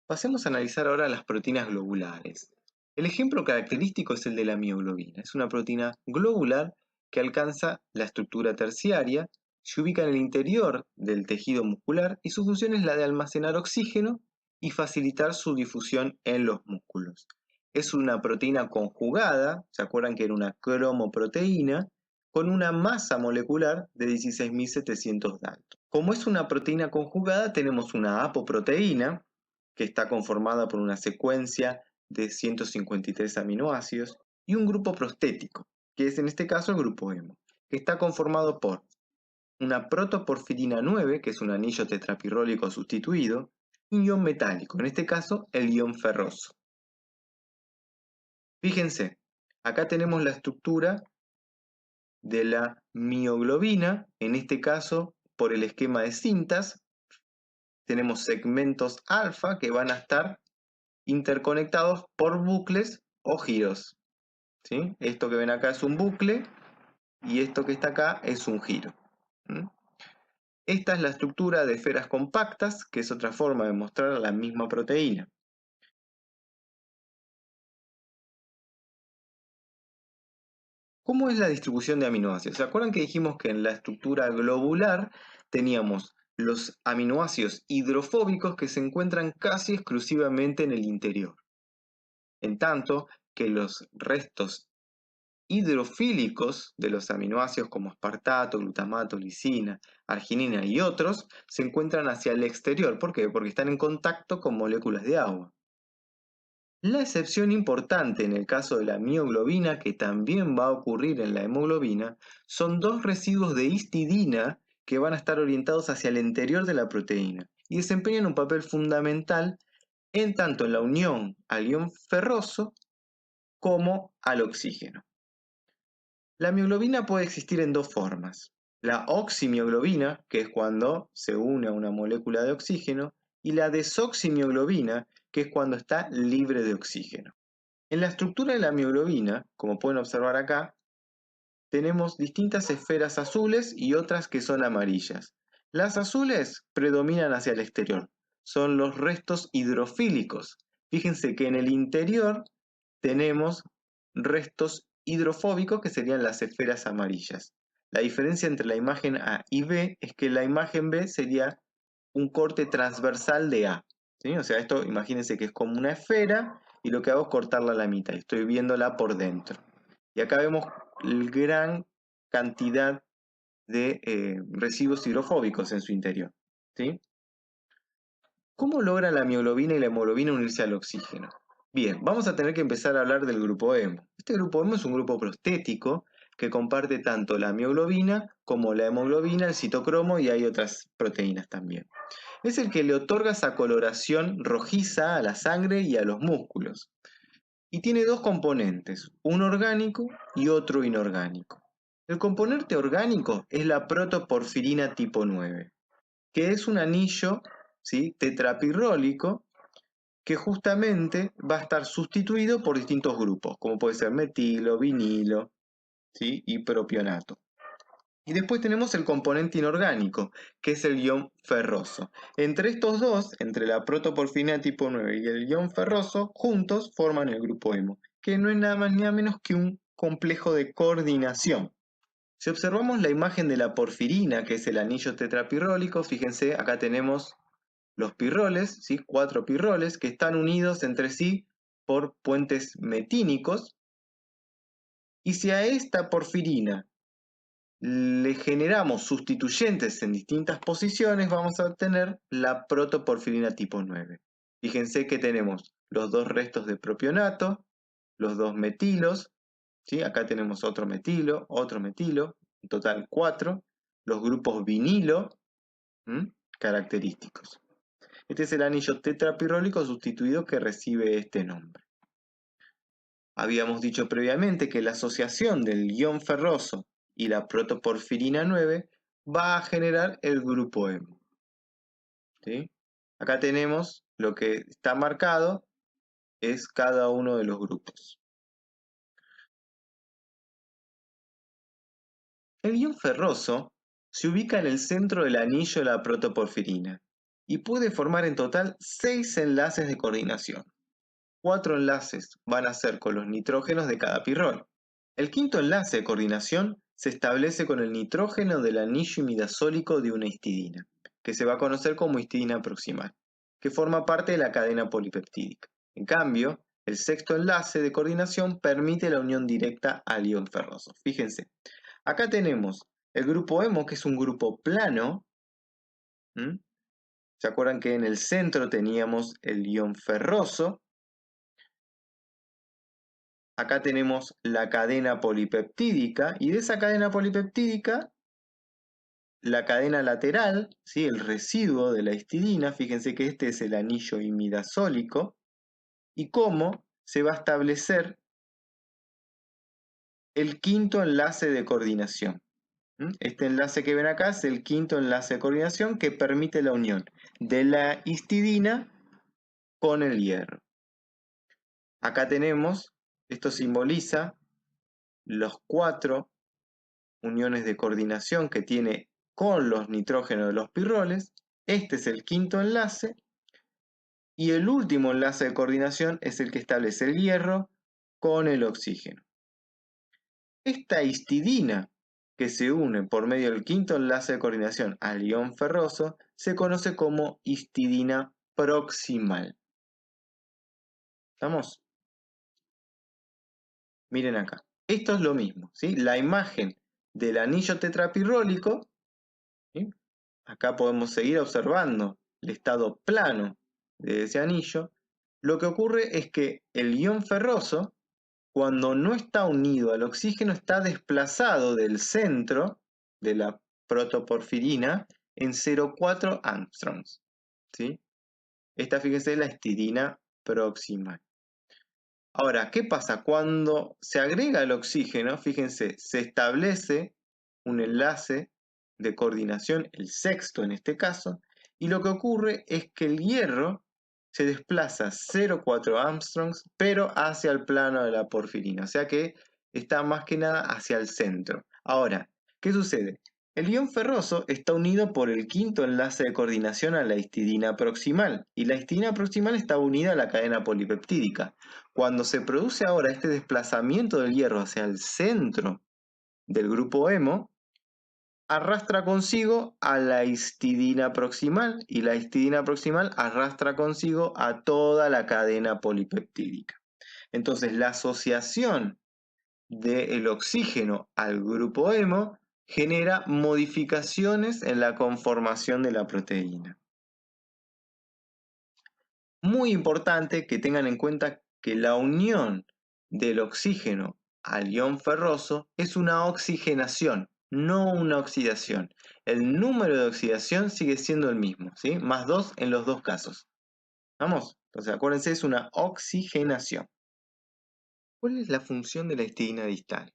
Pasemos a analizar ahora las proteínas globulares. El ejemplo característico es el de la mioglobina. Es una proteína globular que alcanza la estructura terciaria, se ubica en el interior del tejido muscular y su función es la de almacenar oxígeno y facilitar su difusión en los músculos. Es una proteína conjugada, ¿se acuerdan que era una cromoproteína? Con una masa molecular de 16.700 Dalton. Como es una proteína conjugada, tenemos una apoproteína, que está conformada por una secuencia de 153 aminoácidos, y un grupo prostético, que es en este caso el grupo hemo, que está conformado por una protoporfirina 9, que es un anillo tetrapirrólico sustituido, y un ion metálico, en este caso el ion ferroso. Fíjense, acá tenemos la estructura de la mioglobina, en este caso por el esquema de cintas, tenemos segmentos alfa que van a estar interconectados por bucles o giros. ¿Sí? Esto que ven acá es un bucle y esto que está acá es un giro. ¿Mm? Esta es la estructura de esferas compactas, que es otra forma de mostrar la misma proteína. ¿Cómo es la distribución de aminoácidos? ¿Se acuerdan que dijimos que en la estructura globular teníamos los aminoácidos hidrofóbicos que se encuentran casi exclusivamente en el interior? En tanto que los restos hidrofílicos de los aminoácidos como aspartato, glutamato, lisina, arginina y otros se encuentran hacia el exterior. ¿Por qué? Porque están en contacto con moléculas de agua. La excepción importante en el caso de la mioglobina, que también va a ocurrir en la hemoglobina, son dos residuos de histidina que van a estar orientados hacia el interior de la proteína y desempeñan un papel fundamental en tanto en la unión al ion ferroso como al oxígeno. La mioglobina puede existir en dos formas. La oximioglobina, que es cuando se une a una molécula de oxígeno, y la desoximioglobina, que es cuando está libre de oxígeno. En la estructura de la mioglobina, como pueden observar acá, tenemos distintas esferas azules y otras que son amarillas. Las azules predominan hacia el exterior, son los restos hidrofílicos. Fíjense que en el interior tenemos restos hidrofóbicos que serían las esferas amarillas. La diferencia entre la imagen A y B es que la imagen B sería un corte transversal de A. ¿Sí? O sea, esto imagínense que es como una esfera y lo que hago es cortarla a la mitad y estoy viéndola por dentro. Y acá vemos gran cantidad de residuos hidrofóbicos en su interior. ¿Sí? ¿Cómo logra la mioglobina y la hemoglobina unirse al oxígeno? Bien, vamos a tener que empezar a hablar del grupo hemo. Este grupo hemo es un grupo prostético que comparte tanto la mioglobina como la hemoglobina, el citocromo y hay otras proteínas también. Es el que le otorga esa coloración rojiza a la sangre y a los músculos. Y tiene dos componentes, uno orgánico y otro inorgánico. El componente orgánico es la protoporfirina tipo 9, que es un anillo, ¿sí?, tetrapirrólico que justamente va a estar sustituido por distintos grupos, como puede ser metilo, vinilo, ¿sí?, y propionato. Y después tenemos el componente inorgánico, que es el ion ferroso. Entre estos dos, entre la protoporfirina tipo 9 y el ion ferroso, juntos forman el grupo hemo, que no es nada más ni nada menos que un complejo de coordinación. Si observamos la imagen de la porfirina, que es el anillo tetrapirrólico, fíjense, acá tenemos los pirroles, ¿sí?, 4 pirroles, que están unidos entre sí por puentes metínicos. Y si a esta porfirina le generamos sustituyentes en distintas posiciones, vamos a obtener la protoporfirina tipo 9. Fíjense que tenemos los dos restos de propionato, los dos metilos, ¿sí? Acá tenemos otro metilo, en total 4, los grupos vinilo, característicos. Este es el anillo tetrapirrólico sustituido que recibe este nombre. Habíamos dicho previamente que la asociación del ion ferroso y la protoporfirina 9 va a generar el grupo hemo. ¿Sí? Acá tenemos lo que está marcado, es cada uno de los grupos. El ion ferroso se ubica en el centro del anillo de la protoporfirina y puede formar en total 6 enlaces de coordinación. 4 enlaces van a ser con los nitrógenos de cada pirrol. El quinto enlace de coordinación se establece con el nitrógeno del anillo imidazólico de una histidina, que se va a conocer como histidina proximal, que forma parte de la cadena polipeptídica. En cambio, el sexto enlace de coordinación permite la unión directa al ion ferroso. Fíjense, acá tenemos el grupo hemo, que es un grupo plano. ¿Se acuerdan que en el centro teníamos el ion ferroso? Acá tenemos la cadena polipeptídica, y de esa cadena polipeptídica, la cadena lateral, ¿sí? El residuo de la histidina. Fíjense que este es el anillo imidazólico, y cómo se va a establecer el quinto enlace de coordinación. Este enlace que ven acá es el quinto enlace de coordinación que permite la unión de la histidina con el hierro. Acá tenemos, esto simboliza los 4 uniones de coordinación que tiene con los nitrógenos de los pirroles. Este es el quinto enlace, y el último enlace de coordinación es el que establece el hierro con el oxígeno. Esta histidina que se une por medio del quinto enlace de coordinación al ion ferroso se conoce como histidina proximal. ¿Estamos? Miren acá. Esto es lo mismo, ¿sí? La imagen del anillo tetrapirrólico, ¿sí? Acá podemos seguir observando el estado plano de ese anillo. Lo que ocurre es que el ion ferroso, cuando no está unido al oxígeno, está desplazado del centro de la protoporfirina en 0,4 angstroms, ¿sí? Esta, fíjense, es la histidina proximal. Ahora, ¿qué pasa? Cuando se agrega el oxígeno, fíjense, se establece un enlace de coordinación, el sexto en este caso, y lo que ocurre es que el hierro se desplaza 0,4 Armstrongs, pero hacia el plano de la porfirina, o sea que está más que nada hacia el centro. Ahora, ¿qué sucede? El ion ferroso está unido por el quinto enlace de coordinación a la histidina proximal, y la histidina proximal está unida a la cadena polipeptídica. Cuando se produce ahora este desplazamiento del hierro hacia el centro del grupo hemo, arrastra consigo a la histidina proximal, y la histidina proximal arrastra consigo a toda la cadena polipeptídica. Entonces, la asociación del oxígeno al grupo hemo genera modificaciones en la conformación de la proteína. Muy importante que tengan en cuenta que la unión del oxígeno al ion ferroso es una oxigenación, no una oxidación. El número de oxidación sigue siendo el mismo, ¿sí? +2 en los dos casos. ¿Vamos? Entonces acuérdense, es una oxigenación. ¿Cuál es la función de la histidina distal?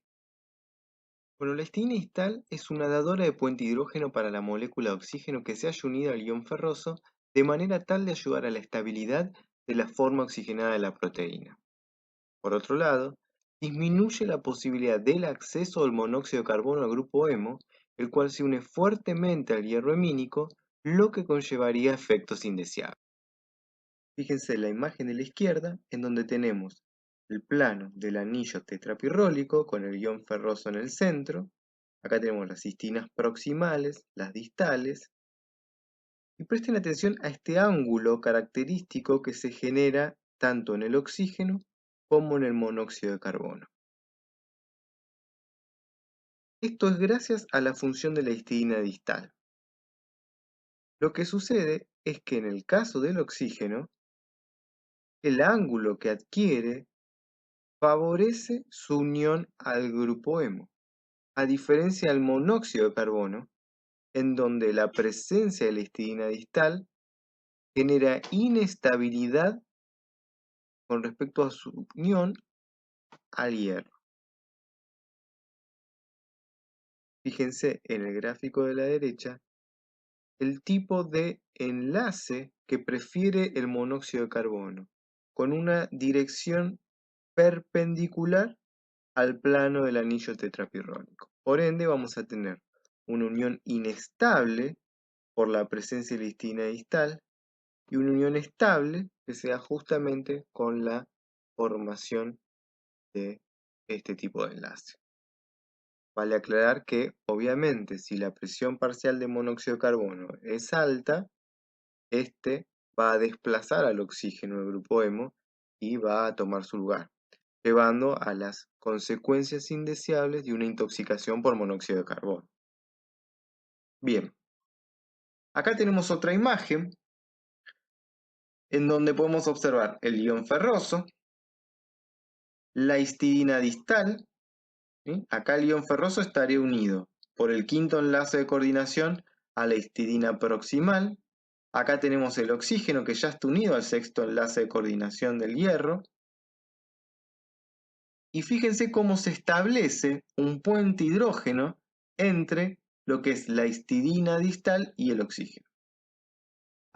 Bueno, la histidina distal es una dadora de puente hidrógeno para la molécula de oxígeno que se halla unida al ion ferroso, de manera tal de ayudar a la estabilidad de la forma oxigenada de la proteína. Por otro lado, disminuye la posibilidad del acceso del monóxido de carbono al grupo hemo, el cual se une fuertemente al hierro hemínico, lo que conllevaría efectos indeseables. Fíjense en la imagen de la izquierda, en donde tenemos el plano del anillo tetrapirrólico con el ion ferroso en el centro. Acá tenemos las histinas proximales, las distales. Y presten atención a este ángulo característico que se genera tanto en el oxígeno como en el monóxido de carbono. Esto es gracias a la función de la histidina distal. Lo que sucede es que en el caso del oxígeno, el ángulo que adquiere favorece su unión al grupo hemo, a diferencia del monóxido de carbono, en donde la presencia de la histidina distal genera inestabilidad con respecto a su unión al hierro. Fíjense en el gráfico de la derecha el tipo de enlace que prefiere el monóxido de carbono, con una dirección perpendicular al plano del anillo tetrapirrónico. Por ende, vamos a tener una unión inestable por la presencia de la histidina distal y una unión estable que se da justamente con la formación de este tipo de enlace. Vale aclarar que, obviamente, si la presión parcial de monóxido de carbono es alta, este va a desplazar al oxígeno del grupo hemo y va a tomar su lugar, llevando a las consecuencias indeseables de una intoxicación por monóxido de carbono. Bien, acá tenemos otra imagen en donde podemos observar el ion ferroso, la histidina distal, ¿sí? Acá el ion ferroso estaría unido por el quinto enlace de coordinación a la histidina proximal. Acá tenemos el oxígeno que ya está unido al sexto enlace de coordinación del hierro. Y fíjense cómo se establece un puente hidrógeno entre lo que es la histidina distal y el oxígeno.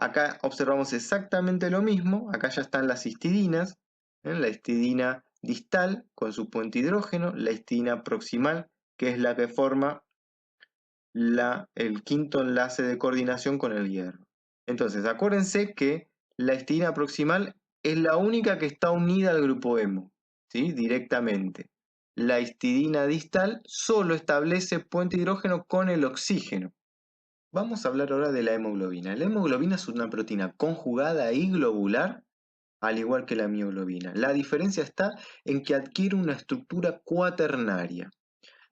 Acá observamos exactamente lo mismo, acá ya están las histidinas, la histidina distal con su puente hidrógeno, la histidina proximal, que es la que forma el quinto enlace de coordinación con el hierro. Entonces, acuérdense que la histidina proximal es la única que está unida al grupo hemo, ¿sí? Directamente. La histidina distal solo establece puente hidrógeno con el oxígeno. Vamos a hablar ahora de la hemoglobina. La hemoglobina es una proteína conjugada y globular, al igual que la mioglobina. La diferencia está en que adquiere una estructura cuaternaria.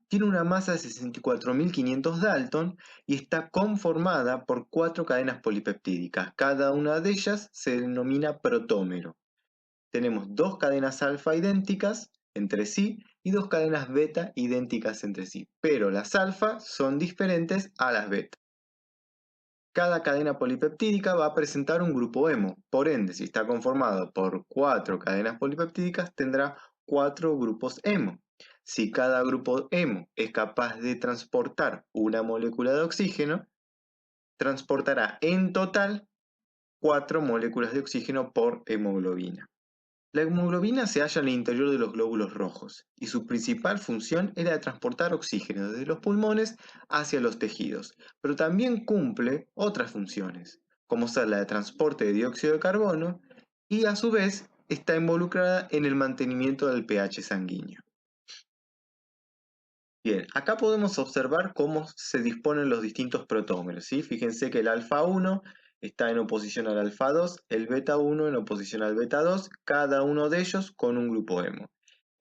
Tiene una masa de 64.500 Dalton y está conformada por 4 cadenas polipeptídicas. Cada una de ellas se denomina protómero. Tenemos 2 cadenas alfa idénticas entre sí y 2 cadenas beta idénticas entre sí, pero las alfa son diferentes a las beta. Cada cadena polipeptídica va a presentar un grupo hemo, por ende, si está conformado por 4 cadenas polipeptídicas, tendrá 4 grupos hemo. Si cada grupo hemo es capaz de transportar una molécula de oxígeno, transportará en total 4 moléculas de oxígeno por hemoglobina. La hemoglobina se halla en el interior de los glóbulos rojos y su principal función era de transportar oxígeno desde los pulmones hacia los tejidos, pero también cumple otras funciones, como ser la de transporte de dióxido de carbono y a su vez está involucrada en el mantenimiento del pH sanguíneo. Bien, acá podemos observar cómo se disponen los distintos protómeros, ¿sí? Fíjense que el alfa 1 está en oposición al alfa 2, el beta 1 en oposición al beta 2, cada uno de ellos con un grupo hemo.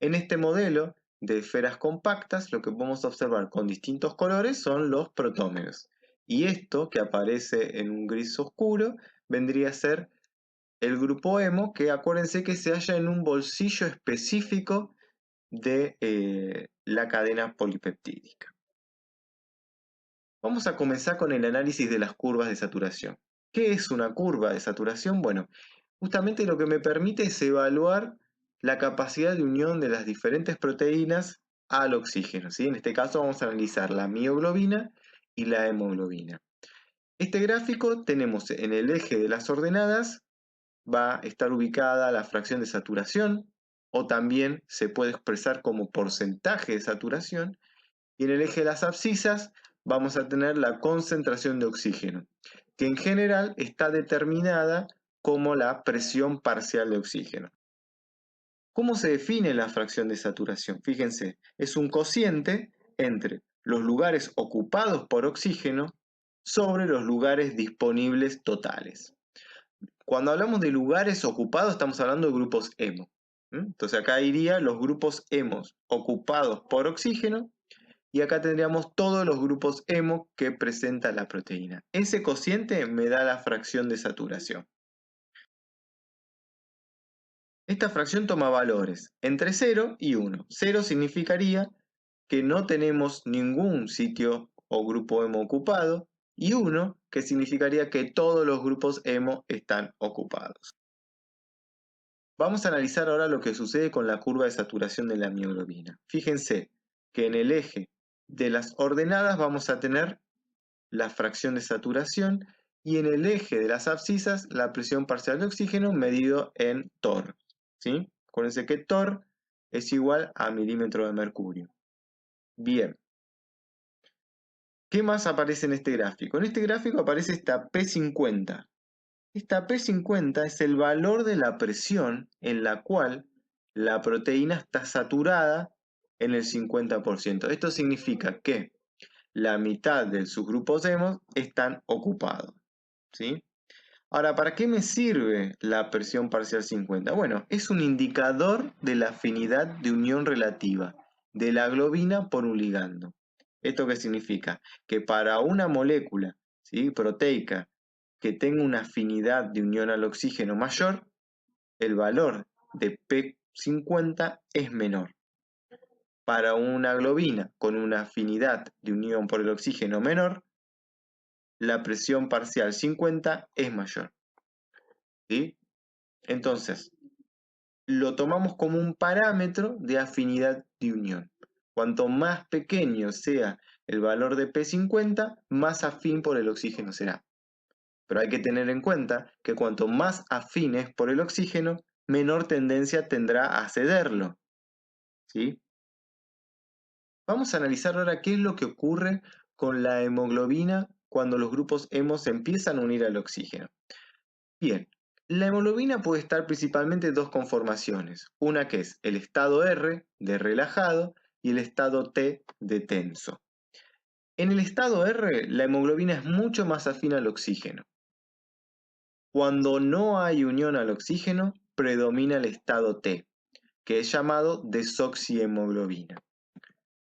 En este modelo de esferas compactas, lo que podemos observar con distintos colores son los protómeros. Y esto, que aparece en un gris oscuro, vendría a ser el grupo hemo, que acuérdense que se halla en un bolsillo específico de la cadena polipeptídica. Vamos a comenzar con el análisis de las curvas de saturación. ¿Qué es una curva de saturación? Bueno, justamente lo que me permite es evaluar la capacidad de unión de las diferentes proteínas al oxígeno, ¿sí? En este caso vamos a analizar la mioglobina y la hemoglobina. Este gráfico tenemos en el eje de las ordenadas, va a estar ubicada la fracción de saturación, o también se puede expresar como porcentaje de saturación, y en el eje de las abscisas vamos a tener la concentración de oxígeno, que en general está determinada como la presión parcial de oxígeno. ¿Cómo se define la fracción de saturación? Fíjense, es un cociente entre los lugares ocupados por oxígeno sobre los lugares disponibles totales. Cuando hablamos de lugares ocupados, estamos hablando de grupos hemo. Entonces acá iría los grupos hemos ocupados por oxígeno y acá tendríamos todos los grupos hemo que presenta la proteína. Ese cociente me da la fracción de saturación. Esta fracción toma valores entre 0 y 1. 0 significaría que no tenemos ningún sitio o grupo hemo ocupado, y 1 que significaría que todos los grupos hemo están ocupados. Vamos a analizar ahora lo que sucede con la curva de saturación de la mioglobina. Fíjense que en el eje de las ordenadas vamos a tener la fracción de saturación y en el eje de las abscisas la presión parcial de oxígeno medido en torr. ¿Sí? Acuérdense que torr es igual a milímetro de mercurio. Bien. ¿Qué más aparece en este gráfico? En este gráfico aparece esta P50. Esta P50 es el valor de la presión en la cual la proteína está saturada en el 50%. Esto significa que la mitad de sus grupos hemo están ocupados, ¿sí? Ahora, ¿para qué me sirve la presión parcial 50? Bueno, es un indicador de la afinidad de unión relativa de la globina por un ligando. ¿Esto qué significa? Que para una molécula, ¿sí?, proteica que tenga una afinidad de unión al oxígeno mayor, el valor de P50 es menor. Para una globina con una afinidad de unión por el oxígeno menor, la presión parcial 50 es mayor, ¿sí? Entonces, lo tomamos como un parámetro de afinidad de unión. Cuanto más pequeño sea el valor de P50, más afín por el oxígeno será. Pero hay que tener en cuenta que cuanto más afín es por el oxígeno, menor tendencia tendrá a cederlo, ¿sí? Vamos a analizar ahora qué es lo que ocurre con la hemoglobina cuando los grupos hemo se empiezan a unir al oxígeno. Bien, la hemoglobina puede estar principalmente en dos conformaciones, una que es el estado R de relajado y el estado T de tenso. En el estado R, la hemoglobina es mucho más afín al oxígeno. Cuando no hay unión al oxígeno, predomina el estado T, que es llamado desoxihemoglobina.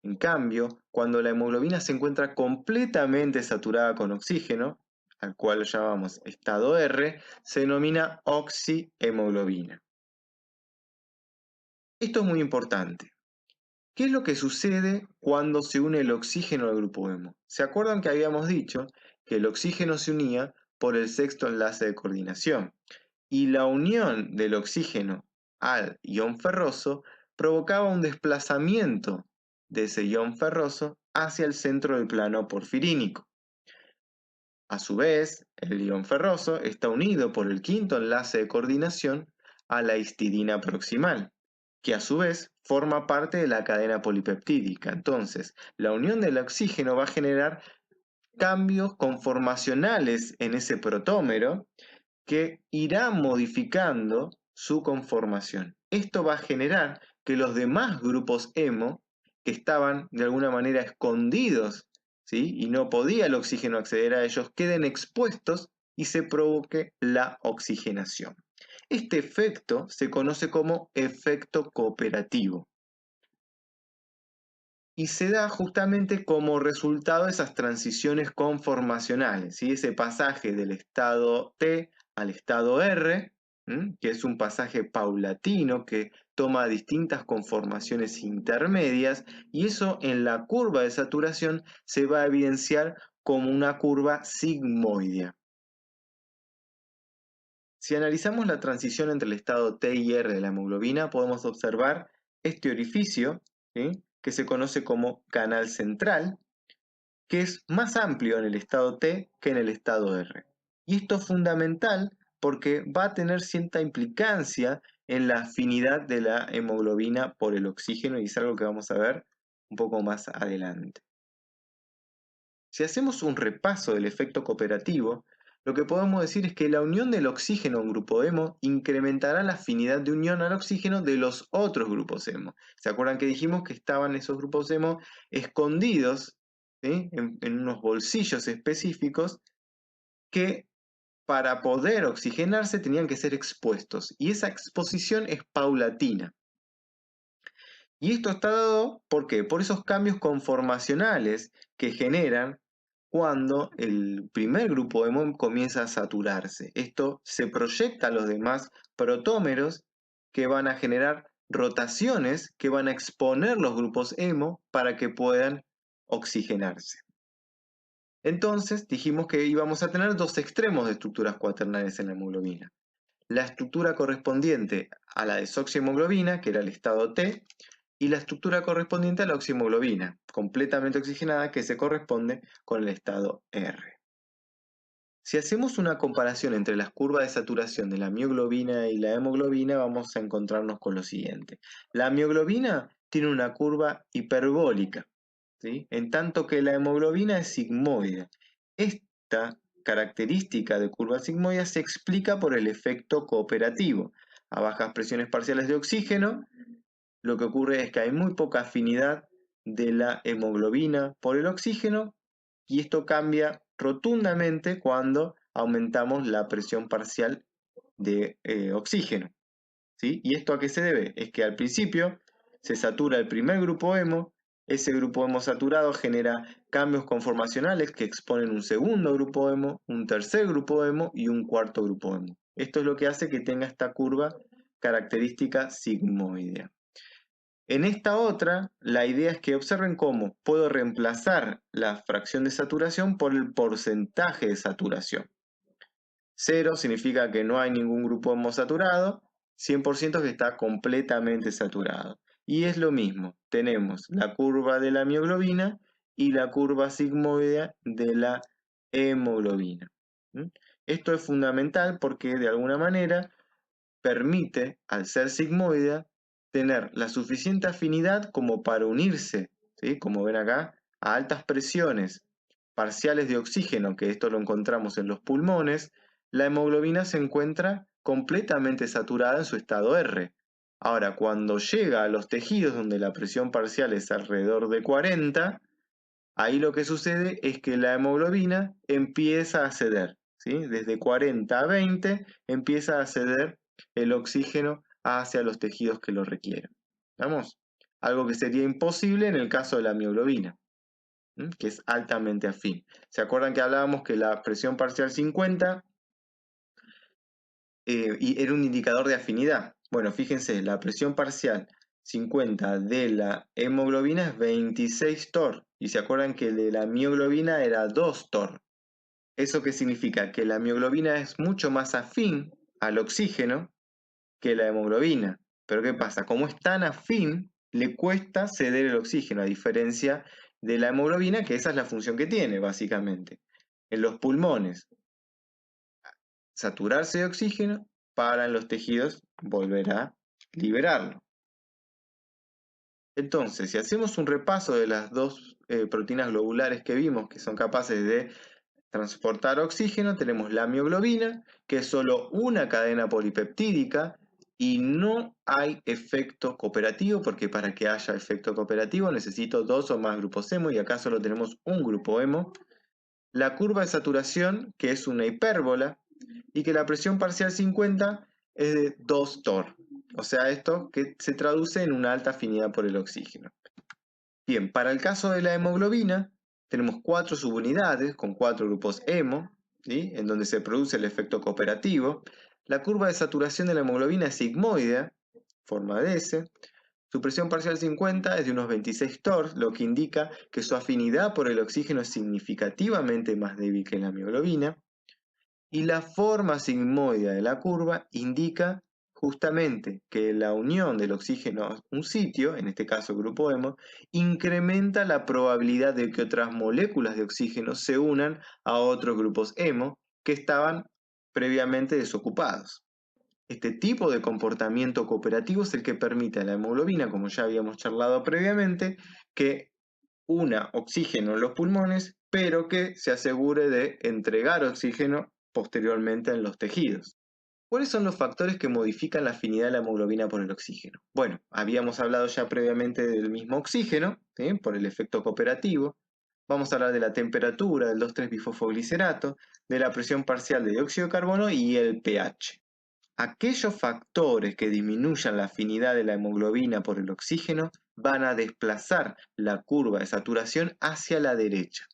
En cambio, cuando la hemoglobina se encuentra completamente saturada con oxígeno, al cual lo llamamos estado R, se denomina oxihemoglobina. Esto es muy importante. ¿Qué es lo que sucede cuando se une el oxígeno al grupo hemo? ¿Se acuerdan que habíamos dicho que el oxígeno se unía por el sexto enlace de coordinación? Y la unión del oxígeno al ion ferroso provocaba un desplazamiento de ese ion ferroso hacia el centro del plano porfirínico. A su vez, el ion ferroso está unido por el quinto enlace de coordinación a la histidina proximal, que a su vez forma parte de la cadena polipeptídica. Entonces, la unión del oxígeno va a generar cambios conformacionales en ese protómero que irá modificando su conformación. Esto va a generar que los demás grupos hemo, que estaban de alguna manera escondidos, ¿sí?, y no podía el oxígeno acceder a ellos, queden expuestos y se provoque la oxigenación. Este efecto se conoce como efecto cooperativo y se da justamente como resultado de esas transiciones conformacionales, ¿sí?, ese pasaje del estado T al estado R, que es un pasaje paulatino que toma distintas conformaciones intermedias, y eso en la curva de saturación se va a evidenciar como una curva sigmoidea. Si analizamos la transición entre el estado T y R de la hemoglobina, podemos observar este orificio, ¿sí?, que se conoce como canal central, que es más amplio en el estado T que en el estado R. Y esto es fundamental porque va a tener cierta implicancia en la afinidad de la hemoglobina por el oxígeno, y es algo que vamos a ver un poco más adelante. Si hacemos un repaso del efecto cooperativo, lo que podemos decir es que la unión del oxígeno a un grupo hemo incrementará la afinidad de unión al oxígeno de los otros grupos hemo. ¿Se acuerdan que dijimos que estaban esos grupos hemo escondidos, ¿sí?, en unos bolsillos específicos que para poder oxigenarse tenían que ser expuestos? Y esa exposición es paulatina. Y esto está dado, ¿por qué? Por esos cambios conformacionales que generan cuando el primer grupo hemo comienza a saturarse. Esto se proyecta a los demás protómeros que van a generar rotaciones que van a exponer los grupos hemo para que puedan oxigenarse. Entonces dijimos que íbamos a tener dos extremos de estructuras cuaternarias en la hemoglobina. La estructura correspondiente a la desoxihemoglobina, que era el estado T, y la estructura correspondiente a la oxihemoglobina, completamente oxigenada, que se corresponde con el estado R. Si hacemos una comparación entre las curvas de saturación de la mioglobina y la hemoglobina, vamos a encontrarnos con lo siguiente. La mioglobina tiene una curva hiperbólica, ¿sí? En tanto que la hemoglobina es sigmoide. Esta característica de curva sigmoide se explica por el efecto cooperativo. A bajas presiones parciales de oxígeno, lo que ocurre es que hay muy poca afinidad de la hemoglobina por el oxígeno y esto cambia rotundamente cuando aumentamos la presión parcial de oxígeno. ¿Sí? ¿Y esto a qué se debe? Es que al principio se satura el primer grupo hemo, ese grupo hemo saturado genera cambios conformacionales que exponen un segundo grupo hemo, un tercer grupo hemo y un cuarto grupo hemo. Esto es lo que hace que tenga esta curva característica sigmoidea. En esta otra, la idea es que observen cómo puedo reemplazar la fracción de saturación por el porcentaje de saturación. 0 significa que no hay ningún grupo homosaturado, 100% que está completamente saturado. Y es lo mismo, tenemos la curva de la mioglobina y la curva sigmoidea de la hemoglobina. ¿Mm? Esto es fundamental porque de alguna manera permite, al ser sigmoidea, tener la suficiente afinidad como para unirse, ¿sí? Como ven acá, a altas presiones parciales de oxígeno, que esto lo encontramos en los pulmones, la hemoglobina se encuentra completamente saturada en su estado R. Ahora, cuando llega a los tejidos donde la presión parcial es alrededor de 40, ahí lo que sucede es que la hemoglobina empieza a ceder, ¿sí? Desde 40 a 20 empieza a ceder el oxígeno hacia los tejidos que lo requieren. ¿Vamos? Algo que sería imposible en el caso de la mioglobina, que es altamente afín. ¿Se acuerdan que hablábamos que la presión parcial 50 y era un indicador de afinidad? Bueno, fíjense, la presión parcial 50 de la hemoglobina es 26 torr. Y se acuerdan que el de la mioglobina era 2 torr. ¿Eso qué significa? Que la mioglobina es mucho más afín al oxígeno que la hemoglobina. Pero ¿qué pasa? Como es tan afín, le cuesta ceder el oxígeno, a diferencia de la hemoglobina, que esa es la función que tiene, básicamente. En los pulmones, saturarse de oxígeno, para en los tejidos volver a liberarlo. Entonces, si hacemos un repaso de las dos proteínas globulares que vimos, que son capaces de transportar oxígeno, tenemos la mioglobina, que es solo una cadena polipeptídica y no hay efecto cooperativo, porque para que haya efecto cooperativo necesito 2 o más grupos hemo y acá solo tenemos un grupo hemo. La curva de saturación, que es una hipérbola, y que la presión parcial 50 es de 2 torr. O sea, esto que se traduce en una alta afinidad por el oxígeno. Bien, para el caso de la hemoglobina, tenemos 4 subunidades con 4 grupos hemo, ¿sí? En donde se produce el efecto cooperativo. La curva de saturación de la hemoglobina es sigmoidea, forma de S. Su presión parcial 50 es de unos 26 torr, lo que indica que su afinidad por el oxígeno es significativamente más débil que la mioglobina. Y la forma sigmoidea de la curva indica justamente que la unión del oxígeno a un sitio, en este caso el grupo hemo, incrementa la probabilidad de que otras moléculas de oxígeno se unan a otros grupos hemo que estaban previamente desocupados. Este tipo de comportamiento cooperativo es el que permite a la hemoglobina, como ya habíamos charlado previamente, que una oxígeno en los pulmones, pero que se asegure de entregar oxígeno posteriormente en los tejidos. ¿Cuáles son los factores que modifican la afinidad de la hemoglobina por el oxígeno? Bueno, habíamos hablado ya previamente del mismo oxígeno, ¿sí? Por el efecto cooperativo. Vamos a hablar de la temperatura, del 2,3-bifosfoglicerato, de la presión parcial de dióxido de carbono y el pH. Aquellos factores que disminuyan la afinidad de la hemoglobina por el oxígeno van a desplazar la curva de saturación hacia la derecha.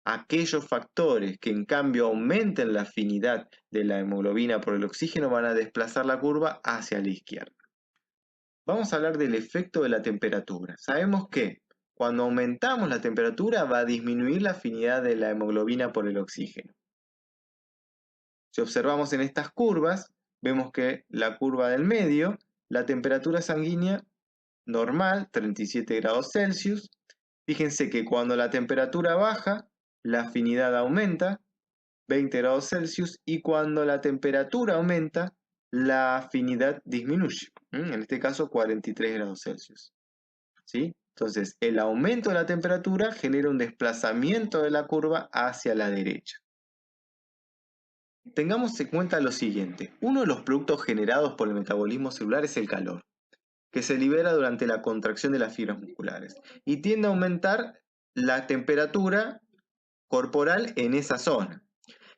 Aquellos factores que en cambio aumenten la afinidad de la hemoglobina por el oxígeno van a desplazar la curva hacia la izquierda. Vamos a hablar del efecto de la temperatura. Sabemos que cuando aumentamos la temperatura va a disminuir la afinidad de la hemoglobina por el oxígeno. Si observamos en estas curvas, vemos que la curva del medio, la temperatura sanguínea normal, 37 grados Celsius. Fíjense que cuando la temperatura baja, la afinidad aumenta, 20 grados Celsius, y cuando la temperatura aumenta, la afinidad disminuye, en este caso 43 grados Celsius. ¿Sí? Entonces, el aumento de la temperatura genera un desplazamiento de la curva hacia la derecha. Tengamos en cuenta lo siguiente. Uno de los productos generados por el metabolismo celular es el calor, que se libera durante la contracción de las fibras musculares y tiende a aumentar la temperatura corporal en esa zona.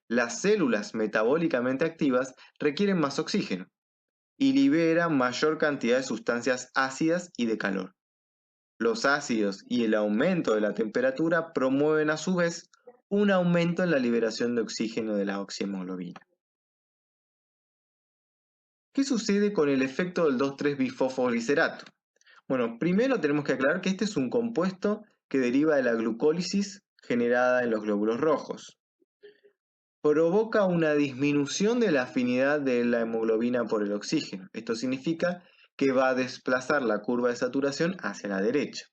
Las células metabólicamente activas requieren más oxígeno y liberan mayor cantidad de sustancias ácidas y de calor. Los ácidos y el aumento de la temperatura promueven a su vez un aumento en la liberación de oxígeno de la oxihemoglobina. ¿Qué sucede con el efecto del 2,3-bifosfoglicerato? Bueno, primero tenemos que aclarar que este es un compuesto que deriva de la glucólisis generada en los glóbulos rojos. Provoca una disminución de la afinidad de la hemoglobina por el oxígeno. Esto significa que va a desplazar la curva de saturación hacia la derecha.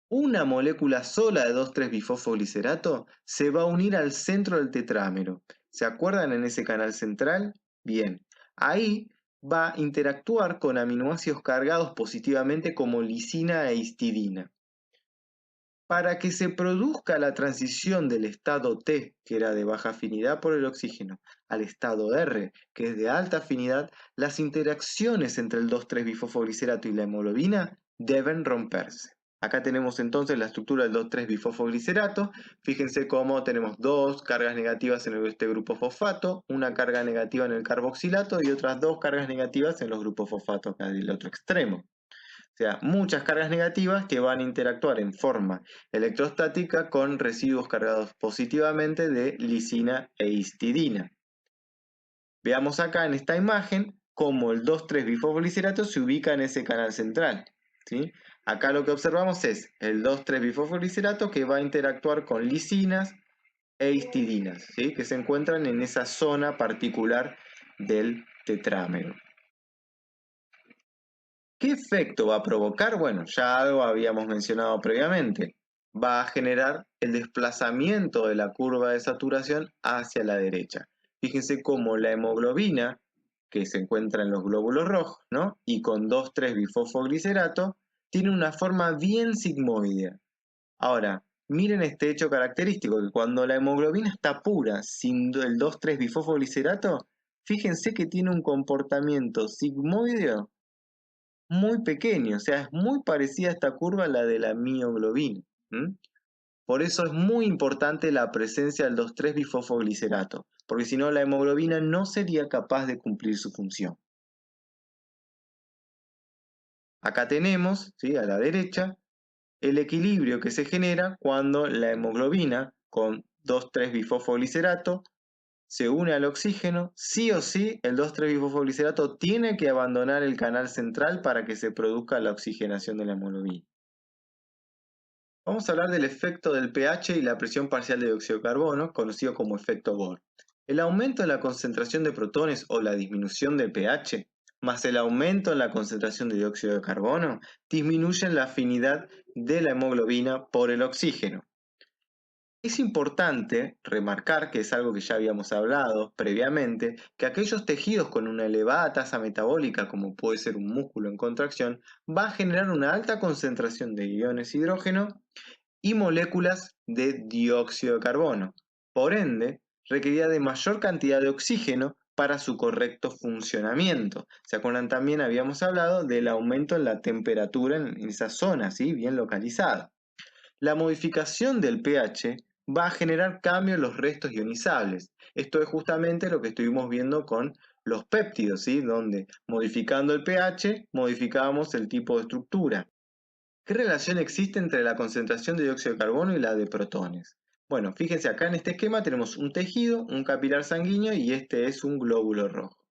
Una molécula sola de 2,3-bifosfoglicerato se va a unir al centro del tetrámero. ¿Se acuerdan en ese canal central? Bien, ahí va a interactuar con aminoácidos cargados positivamente como lisina e histidina. Para que se produzca la transición del estado T, que era de baja afinidad por el oxígeno, al estado R, que es de alta afinidad, las interacciones entre el 2,3-bifosfoglicerato y la hemoglobina deben romperse. Acá tenemos entonces la estructura del 2,3-bifosfoglicerato. Fíjense cómo tenemos dos cargas negativas en este grupo fosfato, una carga negativa en el carboxilato y otras dos cargas negativas en los grupos fosfatos acá del otro extremo. O sea, muchas cargas negativas que van a interactuar en forma electrostática con residuos cargados positivamente de lisina e histidina. Veamos acá en esta imagen cómo el 2,3-bifosfoglicerato se ubica en ese canal central, ¿sí? Acá lo que observamos es el 2,3-bifosfoglicerato que va a interactuar con lisinas e histidinas, ¿sí? Que se encuentran en esa zona particular del tetrámero. ¿Qué efecto va a provocar? Bueno, ya lo habíamos mencionado previamente. Va a generar el desplazamiento de la curva de saturación hacia la derecha. Fíjense cómo la hemoglobina, que se encuentra en los glóbulos rojos, ¿no? Y con 2,3-bifosfoglicerato, tiene una forma bien sigmoidea. Ahora, miren este hecho característico, que cuando la hemoglobina está pura, sin el 2,3-bifosfoglicerato, fíjense que tiene un comportamiento sigmoideo muy pequeño, o sea, es muy parecida a esta curva a la de la mioglobina. Por eso es muy importante la presencia del 2,3-bifosfoglicerato, porque si no la hemoglobina no sería capaz de cumplir su función. Acá tenemos, ¿sí?, a la derecha, el equilibrio que se genera cuando la hemoglobina con 2,3-bifosfoglicerato se une al oxígeno. Sí o sí, el 2,3-bifosfoglicerato tiene que abandonar el canal central para que se produzca la oxigenación de la hemoglobina. Vamos a hablar del efecto del pH y la presión parcial de dióxido de carbono, conocido como efecto Bohr. El aumento en la concentración de protones o la disminución del pH, más el aumento en la concentración de dióxido de carbono, disminuyen la afinidad de la hemoglobina por el oxígeno. Es importante remarcar, que es algo que ya habíamos hablado previamente, que aquellos tejidos con una elevada tasa metabólica, como puede ser un músculo en contracción, va a generar una alta concentración de iones hidrógeno y moléculas de dióxido de carbono. Por ende, requería de mayor cantidad de oxígeno para su correcto funcionamiento. ¿Se acuerdan? También habíamos hablado del aumento en la temperatura en esa zona, ¿sí?, bien localizada. La modificación del pH va a generar cambios en los restos ionizables. Esto es justamente lo que estuvimos viendo con los péptidos, ¿sí?, donde modificando el pH modificábamos el tipo de estructura. ¿Qué relación existe entre la concentración de dióxido de carbono y la de protones? Bueno, fíjense acá en este esquema tenemos un tejido, un capilar sanguíneo y este es un glóbulo rojo.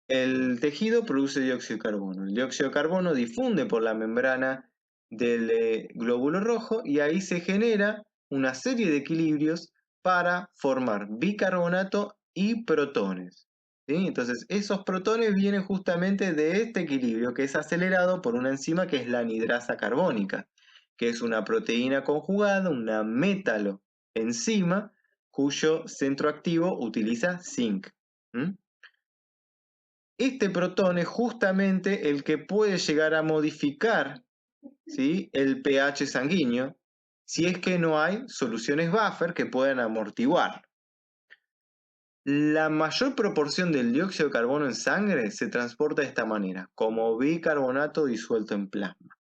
El tejido produce dióxido de carbono. El dióxido de carbono difunde por la membrana del glóbulo rojo y ahí se genera una serie de equilibrios para formar bicarbonato y protones, ¿sí? Entonces, esos protones vienen justamente de este equilibrio que es acelerado por una enzima que es la anidrasa carbónica, que es una proteína conjugada, una metaloenzima, cuyo centro activo utiliza zinc. Este protón es justamente el que puede llegar a modificar ¿sí?, el pH sanguíneo, si es que no hay soluciones buffer que puedan amortiguar. La mayor proporción del dióxido de carbono en sangre se transporta de esta manera, como bicarbonato disuelto en plasma.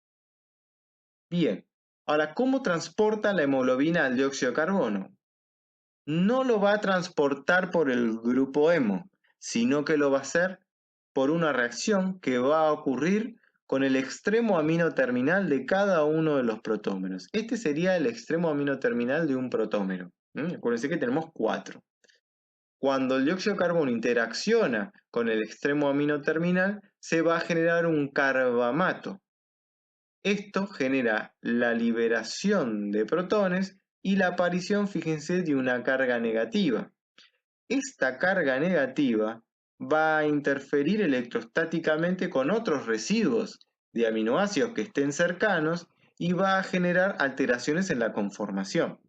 Bien, ahora, ¿cómo transporta la hemoglobina el dióxido de carbono? No lo va a transportar por el grupo hemo, sino que lo va a hacer por una reacción que va a ocurrir con el extremo amino terminal de cada uno de los protómeros. Este sería el extremo amino terminal de un protómero. Acuérdense que tenemos 4. Cuando el dióxido de carbono interacciona con el extremo amino terminal, se va a generar un carbamato. Esto genera la liberación de protones y la aparición, fíjense, de una carga negativa. Esta carga negativa va a interferir electrostáticamente con otros residuos de aminoácidos que estén cercanos y va a generar alteraciones en la conformación,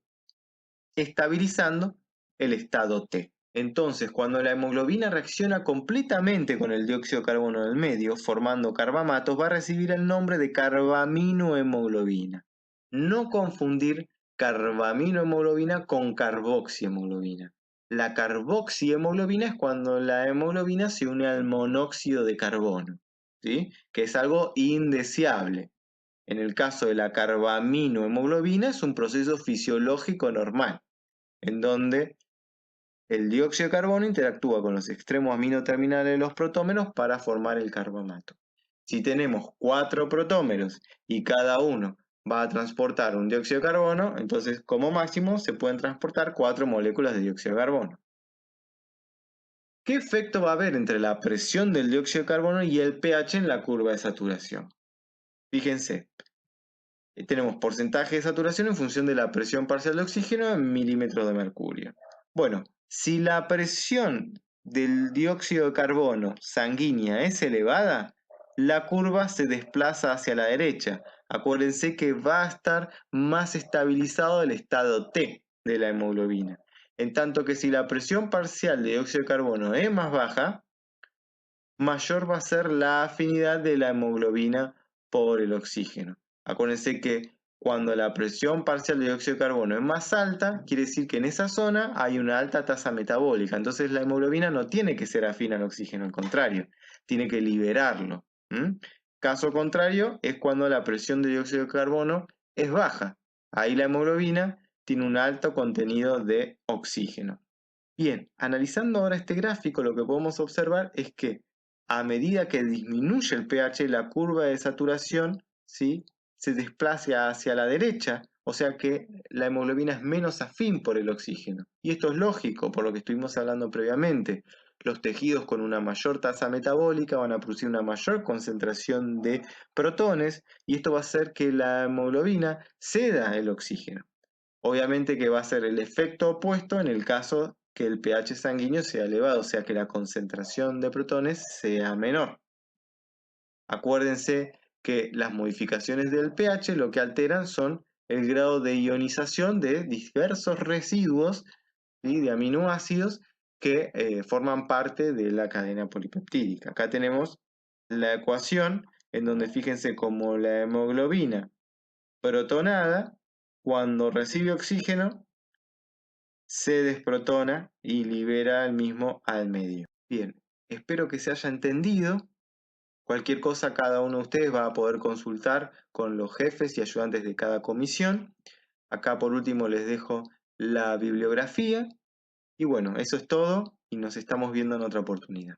estabilizando el estado T. Entonces, cuando la hemoglobina reacciona completamente con el dióxido de carbono del medio, formando carbamatos, va a recibir el nombre de carbaminohemoglobina. No confundir carbaminohemoglobina con carboxihemoglobina. La carboxihemoglobina es cuando la hemoglobina se une al monóxido de carbono, ¿sí?, que es algo indeseable. En el caso de la carbaminohemoglobina es un proceso fisiológico normal, en donde el dióxido de carbono interactúa con los extremos aminoterminales de los protómeros para formar el carbamato. Si tenemos 4 protómeros y cada uno va a transportar un dióxido de carbono, entonces como máximo se pueden transportar 4 moléculas de dióxido de carbono. ¿Qué efecto va a haber entre la presión del dióxido de carbono y el pH en la curva de saturación? Fíjense, tenemos porcentaje de saturación en función de la presión parcial de oxígeno en milímetros de mercurio. Bueno, si la presión del dióxido de carbono sanguínea es elevada, la curva se desplaza hacia la derecha. Acuérdense que va a estar más estabilizado el estado T de la hemoglobina. En tanto que si la presión parcial de dióxido de carbono es más baja, mayor va a ser la afinidad de la hemoglobina por el oxígeno. Acuérdense que cuando la presión parcial de dióxido de carbono es más alta, quiere decir que en esa zona hay una alta tasa metabólica. Entonces la hemoglobina no tiene que ser afín al oxígeno, al contrario, tiene que liberarlo. Caso contrario es cuando la presión de dióxido de carbono es baja. Ahí la hemoglobina tiene un alto contenido de oxígeno. Bien, analizando ahora este gráfico, lo que podemos observar es que a medida que disminuye el pH, la curva de saturación, ¿sí?, se desplaza hacia la derecha, o sea que la hemoglobina es menos afín por el oxígeno. Y esto es lógico, por lo que estuvimos hablando previamente. Los tejidos con una mayor tasa metabólica van a producir una mayor concentración de protones y esto va a hacer que la hemoglobina ceda el oxígeno. Obviamente que va a ser el efecto opuesto en el caso que el pH sanguíneo sea elevado, o sea que la concentración de protones sea menor. Acuérdense que las modificaciones del pH lo que alteran son el grado de ionización de diversos residuos, ¿sí?, de aminoácidos que forman parte de la cadena polipeptídica. Acá tenemos la ecuación en donde fíjense como la hemoglobina protonada, cuando recibe oxígeno, se desprotona y libera el mismo al medio. Bien, espero que se haya entendido. Cualquier cosa cada uno de ustedes va a poder consultar con los jefes y ayudantes de cada comisión. Acá por último les dejo la bibliografía. Y bueno, eso es todo y nos estamos viendo en otra oportunidad.